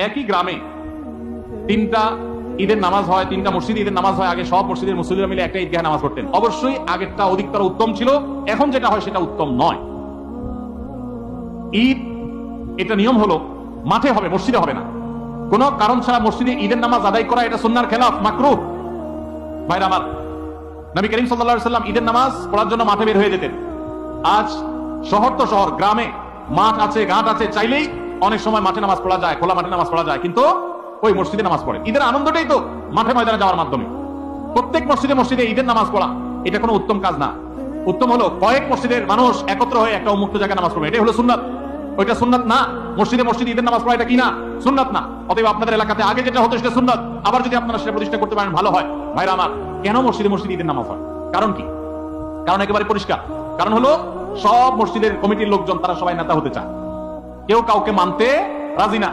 একই গ্রামে তিনটা ঈদের নামাজ হয়, তিনটা মসজিদে ঈদের নামাজ হয়। আগে সব মসজিদের মুসল্লিরা মিলে একটা ঈদগাহে নামাজ পড়তেন। অবশ্যই আগেরটা অধিকতর উত্তম ছিল, এখন যেটা হয় সেটা উত্তম নয়। ঈদ এটা নিয়ম হলো মাঠে হবে, মসজিদে হবে না। কোন কারণ ছাড়া মসজিদে ঈদের নামাজ আদায় করা এটা সুন্নাহর খেলাফ, মাকরুহ। ভাইরা আমার, নবী করিম সাল্লাল্লাহু আলাইহি ওয়াসাল্লাম ঈদের নামাজ পড়ার জন্য মাঠে বের হয়ে যেতেন। আজ শহর তো শহর, গ্রামে মাঠ আছে, ঘাট আছে, চাইলেই অনেক সময় মাঠে নামাজ পড়া যায়, খোলা মাঠে নামাজ পড়া যায়, কিন্তু ওই মসজিদে নামাজ পড়ে। ঈদের আনন্দটাই তো মাঠে ময়দানে যাওয়ার মাধ্যমে। প্রত্যেক মসজিদে মসজিদে ঈদের নামাজ পড়া এটা কোনো উত্তম কাজ না। উত্তম হলো কয়েক মসজিদের মানুষ একত্র হয়ে একটা উন্মুক্ত জায়গায় নামাজ পড়বে, এটাই হলো সুন্নাত। ওইটা সুন্নাত না। মসজিদে মসজিদে ঈদের নামাজ পড়া এটা কি না? সুন্নাত না। অতএব আপনাদের এলাকাতে আগে যেটা হতো সেটা সুন্নাত, আবার যদি আপনারা সেটা প্রতিষ্ঠা করতে পারেন ভালো হয়। ভাইরা আমার, কেন মসজিদে মসজিদে ঈদের নামাজ হয়? কারণ কি? কারণ একেবারে পরিষ্কার। কারণ হলো সব মসজিদের কমিটির লোকজন তারা সবাই নেতা হতে চায়, কেউ কাউকে মানতে রাজি না।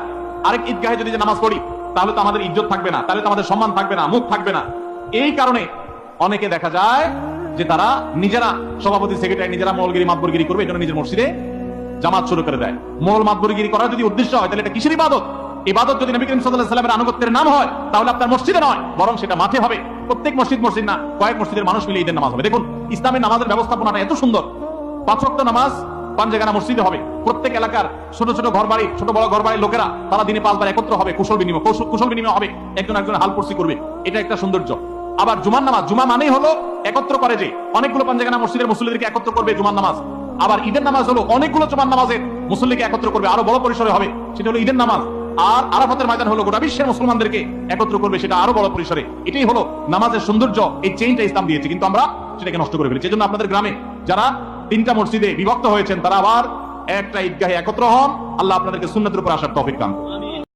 আরেক ঈদগাহে যদি নামাজ পড়ি তাহলে তো আমাদের ইজ্জত থাকবে না, তাহলে তো আমাদের সম্মান থাকবে না, মুখ থাকবে না। এই কারণে অনেকে দেখা যায় যে তারা নিজেরা সভাপতি সেক্রেটারি নিজেরা মৌলগিরি মাতবরগিরি করবে, এই জন্য নিজের মসজিদে জামাত শুরু করে দেয়। মৌল মাতবরগিরি করার যদি উদ্দেশ্য হয় তাহলে এটা কিসের ইবাদত? ইবাদত যদি নবী করিম সাল্লাল্লাহু আলাইহি ওয়াসাল্লামের আনুগত্যের নাম হয় তাহলে আপনার মসজিদে নয়, বরং সেটা মাঠে হবে। প্রত্যেক মসজিদ মসজিদ না, কয়েক মসজিদের মানুষ মিলে ঈদের নামাজ হবে। দেখুন ইসলামের নামাজের ব্যবস্থাপনাটা এত সুন্দর। 5 ওয়াক্ত নামাজ পাঞ্জেগানা মসজিদে হবে। প্রত্যেক এলাকার ছোট ছোট ঘর বাড়ি, ছোট বড় ঘর বাড়ির লোকেরা তারা দিনে 5 বার একত্র হবে, কুশল বিনিময় হবে, একজন একজন হালকুরসি করবে। এটা একটা সৌন্দর্য। আবার জুমার নামাজ, জুমা মানেই হলো একত্র করে, যে অনেকগুলো পাঞ্জেগানা মসজিদের মুসল্লিদেরকে একত্র করবে জুমার নামাজ। আবার ঈদের নামাজ হলো অনেকগুলো জুমার নামাজের মুসল্লিকে একত্র করবে, আরো বড় পরিসরে হবে, সেটা হলো ঈদের নামাজ। আর আরাফাতের ময়দান হলো গোটা বিশ্বের মুসলমানদেরকে একত্র করবে, সেটা আরো বড় পরিসরে। এটাই হলো নামাজের সৌন্দর্য। এই চেইনটা ইসলাম দিয়েছে, কিন্তু আমরা সেটাকে নষ্ট করে ফেলেছি। এজন্য আপনাদের গ্রামে যারা 3টা মসজিদে বিভক্ত হয়েছেন তারা আবার একটা ঈদগাহে একত্র হন। আল্লাহ আপনাদেরকে সুন্নাতের উপর আসার তৌফিক দান করুন।